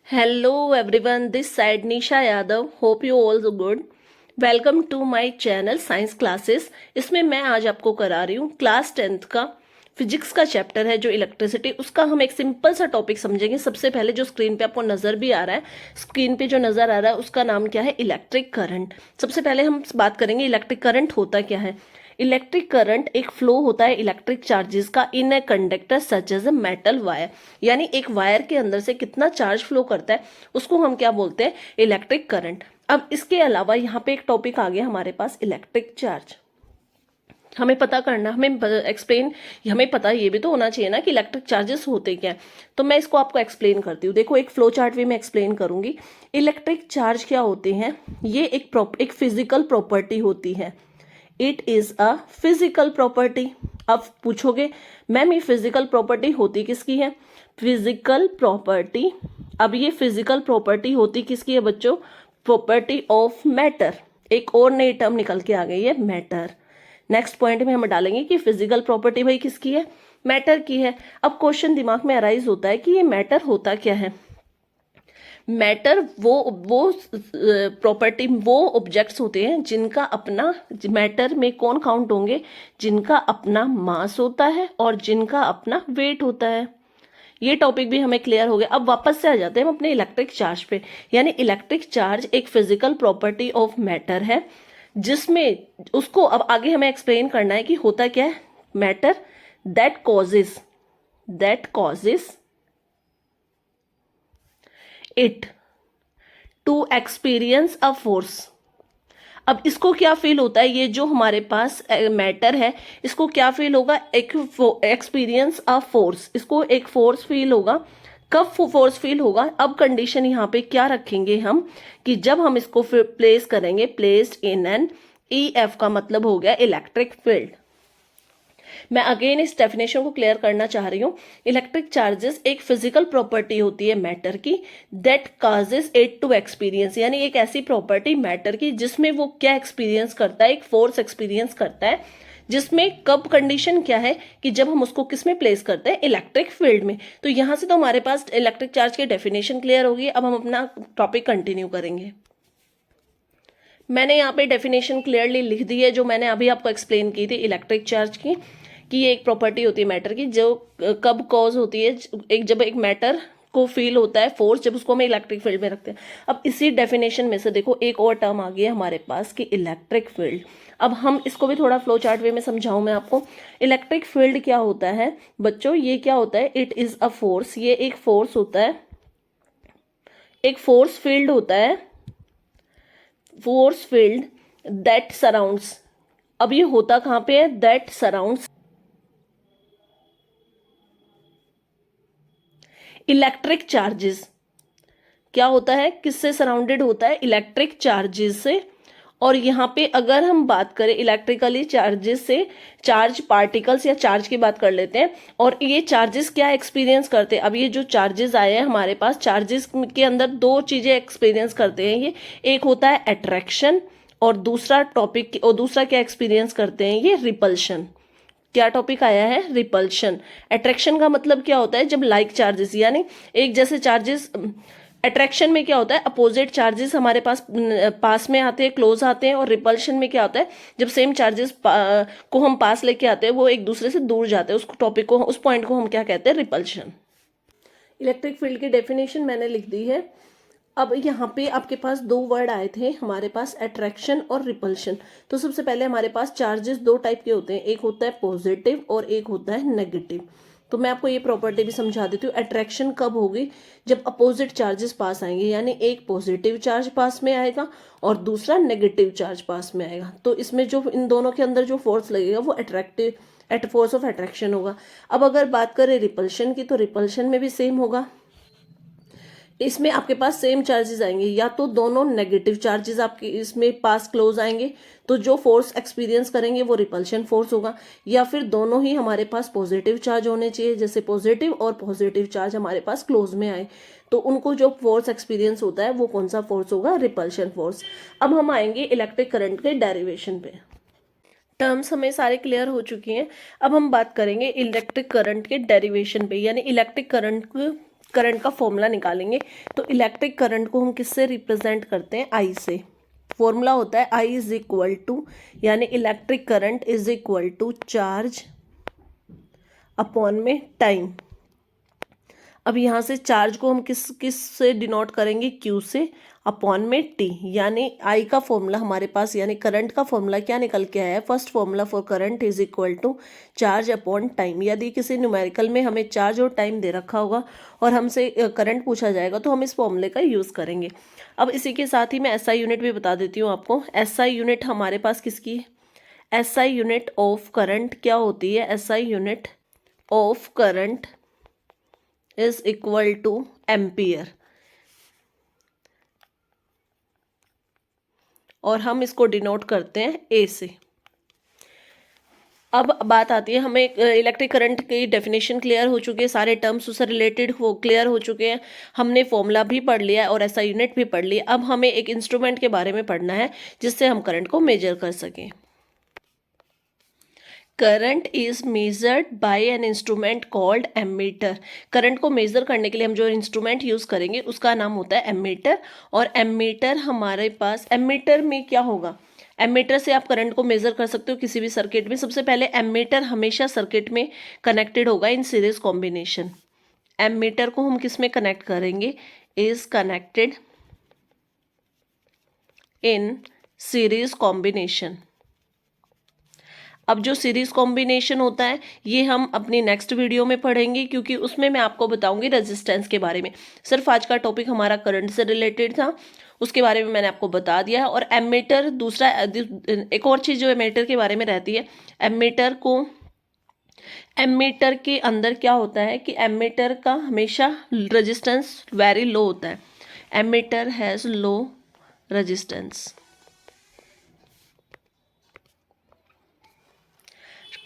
Hello everyone, this side Nisha Yadav. Hope you all good. Welcome to my channel science classes. इसमें मैं आज आपको करा रही हूँ क्लास 10th का फिजिक्स का चैप्टर है जो इलेक्ट्रिसिटी, उसका हम एक सिंपल सा टॉपिक समझेंगे। सबसे पहले जो स्क्रीन पे आपको नजर भी आ रहा है, स्क्रीन पे जो नजर आ रहा है उसका नाम क्या है, इलेक्ट्रिक करंट। सबसे पहले हम बात करेंगे इलेक्ट्रिक करंट होता क्या है। इलेक्ट्रिक करंट एक फ्लो होता है इलेक्ट्रिक चार्जेस का in a conductor such as a metal wire, यानी एक वायर के अंदर से कितना चार्ज फ्लो करता है उसको हम क्या बोलते हैं, इलेक्ट्रिक करंट। अब इसके अलावा यहाँ पे एक टॉपिक आ गया हमारे पास, इलेक्ट्रिक चार्ज। हमें पता करना, हमें एक्सप्लेन, हमें पता ये भी तो होना चाहिए ना कि इलेक्ट्रिक चार्जेस होते क्या है। तो मैं इसको आपको एक्सप्लेन करती हूँ। देखो, एक फ्लो चार्ट भी मैं एक्सप्लेन करूंगी। इलेक्ट्रिक चार्ज क्या होते हैं, ये एक फिजिकल प्रॉपर्टी होती है। It is a physical property. अब पूछोगे मैम ये फिजिकल प्रॉपर्टी होती किसकी है, फिजिकल प्रॉपर्टी। अब ये फिजिकल प्रॉपर्टी होती किसकी है बच्चों, प्रॉपर्टी ऑफ मैटर। एक और नई टर्म निकल के आ गई है, मैटर। नेक्स्ट पॉइंट में हम डालेंगे कि फिजिकल प्रॉपर्टी भाई किसकी है, मैटर की है। अब क्वेश्चन दिमाग में अराइज होता है कि ये मैटर होता क्या है। मैटर वो प्रॉपर्टी, वो ऑब्जेक्ट्स होते हैं जिनका अपना, मैटर में कौन काउंट होंगे, जिनका अपना मास होता है और जिनका अपना वेट होता है। ये टॉपिक भी हमें क्लियर हो गया। अब वापस से आ जाते हैं हम अपने इलेक्ट्रिक चार्ज पे। यानी इलेक्ट्रिक चार्ज एक फिजिकल प्रॉपर्टी ऑफ मैटर है, जिसमें उसको अब आगे हमें एक्सप्लेन करना है कि होता क्या है। Matter that causes it to experience a force. अब इसको क्या फील होता है, ये जो हमारे पास मैटर है इसको क्या फील होगा, एक एक्सपीरियंस अ फोर्स, इसको एक फोर्स फील होगा। कब फोर्स फील होगा, अब कंडीशन यहाँ पे क्या रखेंगे हम कि जब हम इसको प्लेस करेंगे, प्लेस्ड इन एन ईएफ का मतलब हो गया इलेक्ट्रिक फील्ड। मैं अगेन इस डेफिनेशन को क्लियर करना चाह रही हूं। इलेक्ट्रिक चार्जेस एक फिजिकल प्रॉपर्टी होती है मैटर की, that causes it to experience, यानी एक ऐसी प्रॉपर्टी मैटर की जिसमें वो क्या एक्सपीरियंस करता है, एक फोर्स एक्सपीरियंस करता है। जिसमें कब कंडीशन क्या है कि जब हम उसको किस में प्लेस करते हैं, इलेक्ट्रिक फील्ड में। तो यहां से तो हमारे पास इलेक्ट्रिक चार्ज की डेफिनेशन क्लियर होगी। अब हम अपना टॉपिक कंटिन्यू करेंगे। मैंने यहाँ पे डेफिनेशन क्लियरली लिख दी है जो मैंने अभी आपको एक्सप्लेन की थी इलेक्ट्रिक चार्ज की, कि ये एक प्रॉपर्टी होती है मैटर की जो कब कॉज होती है, जब एक मैटर को फील होता है फोर्स, जब उसको हम इलेक्ट्रिक फील्ड में रखते हैं। अब इसी डेफिनेशन में से देखो एक और टर्म आ गई है हमारे पास कि इलेक्ट्रिक फील्ड। अब हम इसको भी थोड़ा फ्लो चार्ट वे में समझाऊं मैं आपको। इलेक्ट्रिक फील्ड क्या होता है बच्चों, ये क्या होता है, इट इज अ फोर्स, ये एक फोर्स होता है, एक फोर्स फील्ड होता है, फोर्स फील्ड दैट सराउंड्स। अब ये होता कहां पे है, दैट सराउंड्स इलेक्ट्रिक चार्जेस। क्या होता है, किससे सराउंडेड होता है, इलेक्ट्रिक चार्जेस से। और यहाँ पे अगर हम बात करें इलेक्ट्रिकली चार्जेस से, चार्ज पार्टिकल्स या चार्ज की बात कर लेते हैं। और ये चार्जेस क्या एक्सपीरियंस करते हैं, अब ये जो चार्जेस आए हैं हमारे पास, चार्जेस के अंदर दो चीजें एक्सपीरियंस करते हैं ये। एक होता है अट्रैक्शन, और दूसरा टॉपिक, और दूसरा क्या एक्सपीरियंस करते हैं ये, रिपल्शन। क्या टॉपिक आया है, रिपल्शन। अट्रैक्शन का मतलब क्या होता है, जब लाइक चार्जेस, यानी एक जैसे चार्जेस, अट्रैक्शन में क्या होता है, अपोजिट चार्जेस हमारे पास में आते हैं, क्लोज आते हैं। और रिपल्शन में क्या होता है, जब सेम चार्जेस को हम पास लेके आते हैं वो एक दूसरे से दूर जाते हैं, उस टॉपिक को, उस पॉइंट को हम क्या कहते हैं, रिपल्शन। इलेक्ट्रिक फील्ड की डेफिनेशन मैंने लिख दी है। अब यहाँ पे आपके पास दो वर्ड आए थे हमारे पास, अट्रैक्शन और रिपल्शन। तो सबसे पहले हमारे पास चार्जेस दो टाइप के होते हैं, एक होता है पॉजिटिव और एक होता है नेगेटिव। तो मैं आपको ये प्रॉपर्टी भी समझा देती हूँ। अट्रैक्शन कब होगी, जब अपोजिट चार्जेस पास आएंगे, यानी एक पॉजिटिव चार्ज पास में आएगा और दूसरा नेगेटिव चार्ज पास में आएगा। तो इसमें जो इन दोनों के अंदर जो फोर्स लगेगा वो फोर्स ऑफ अट्रैक्शन होगा। अब अगर बात करें रिपल्शन की, तो रिपल्शन में भी सेम होगा। इसमें आपके पास सेम चार्जेस आएंगे, या तो दोनों नेगेटिव चार्जेस आपके इसमें पास क्लोज आएंगे, तो जो फोर्स एक्सपीरियंस करेंगे वो रिपल्शन फोर्स होगा। या फिर दोनों ही हमारे पास पॉजिटिव चार्ज होने चाहिए, जैसे पॉजिटिव और पॉजिटिव चार्ज हमारे पास क्लोज में आए, तो उनको जो फोर्स एक्सपीरियंस होता है वो कौन सा फोर्स होगा, रिपल्शन फोर्स। अब हम आएंगे इलेक्ट्रिक करंट के डेरिवेशन पे। टर्म्स हमें सारे क्लियर हो चुकी हैं। अब हम बात करेंगे इलेक्ट्रिक करंट के डेरिवेशन पे, यानी इलेक्ट्रिक करंट करंट का फॉर्मूला निकालेंगे। तो इलेक्ट्रिक करंट को हम किससे रिप्रेजेंट करते हैं? आई से। फॉर्मूला होता है आई इज इक्वल टू, यानी electric current is equal to charge upon में टाइम। अब यहाँ से चार्ज को हम किस से डिनोट करेंगे? क्यू से, अपॉन में टी, यानी आई का फॉर्मूला हमारे पास, यानी करंट का फॉर्मूला क्या निकल के आया है? First formula for current is equal to charge upon time. यदि किसी न्यूमेरिकल में हमें चार्ज और टाइम दे रखा होगा और हमसे करंट पूछा जाएगा तो हम इस फॉर्मूले का यूज़ करेंगे। अब इसी के साथ ही मैं एसआई यूनिट भी बता देती हूँ आपको। एसआई यूनिट हमारे पास किसकी है? एसआई यूनिट ऑफ करंट क्या होती है? SI unit of current is equal two ampere, और हम इसको डिनोट करते हैं ए से। अब बात आती है, हमें इलेक्ट्रिक करंट की डेफिनेशन क्लियर हो चुकी है, सारे टर्म्स उससे रिलेटेड क्लियर हो चुके हैं, हमने फॉर्मूला भी पढ़ लिया है और ऐसा यूनिट भी पढ़ लिया। अब हमें एक इंस्ट्रूमेंट के बारे में पढ़ना है जिससे हम करंट को मेजर कर सकें। Current is measured by an instrument called ammeter. Current को मेजर करने के लिए हम जो इंस्ट्रूमेंट यूज करेंगे उसका नाम होता है एमीटर। और एमीटर हमारे पास, एमीटर में क्या होगा? एमीटर से आप करंट को मेजर कर सकते हो किसी भी सर्किट में। सबसे पहले एमीटर हमेशा सर्किट में कनेक्टेड होगा इन सीरीज कॉम्बिनेशन। एमीटर को हम किस में कनेक्ट करेंगे? Is connected in series combination. अब जो सीरीज कॉम्बिनेशन होता है ये हम अपनी नेक्स्ट वीडियो में पढ़ेंगे, क्योंकि उसमें मैं आपको बताऊंगी रेजिस्टेंस के बारे में। सिर्फ आज का टॉपिक हमारा करंट से रिलेटेड था, उसके बारे में मैंने आपको बता दिया है। और एमीटर दूसरा, एक और चीज़ जो एमीटर के बारे में रहती है, एमीटर के अंदर क्या होता है कि एमीटर का हमेशा रेजिस्टेंस वेरी लो होता है। Ammeter has low resistance.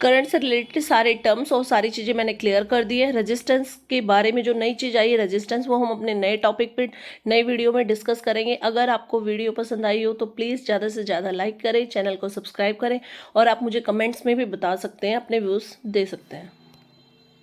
Current से रिलेटेड सारे टर्म्स और सारी चीज़ें मैंने क्लियर कर दी है। रेजिस्टेंस के बारे में जो नई चीज़ आई है रेजिस्टेंस, वो हम अपने नए टॉपिक पे नई वीडियो में डिस्कस करेंगे। अगर आपको वीडियो पसंद आई हो तो प्लीज़ ज़्यादा से ज़्यादा लाइक करें, चैनल को सब्सक्राइब करें, और आप मुझे कमेंट्स में भी बता सकते हैं, अपने व्यूज़ दे सकते हैं।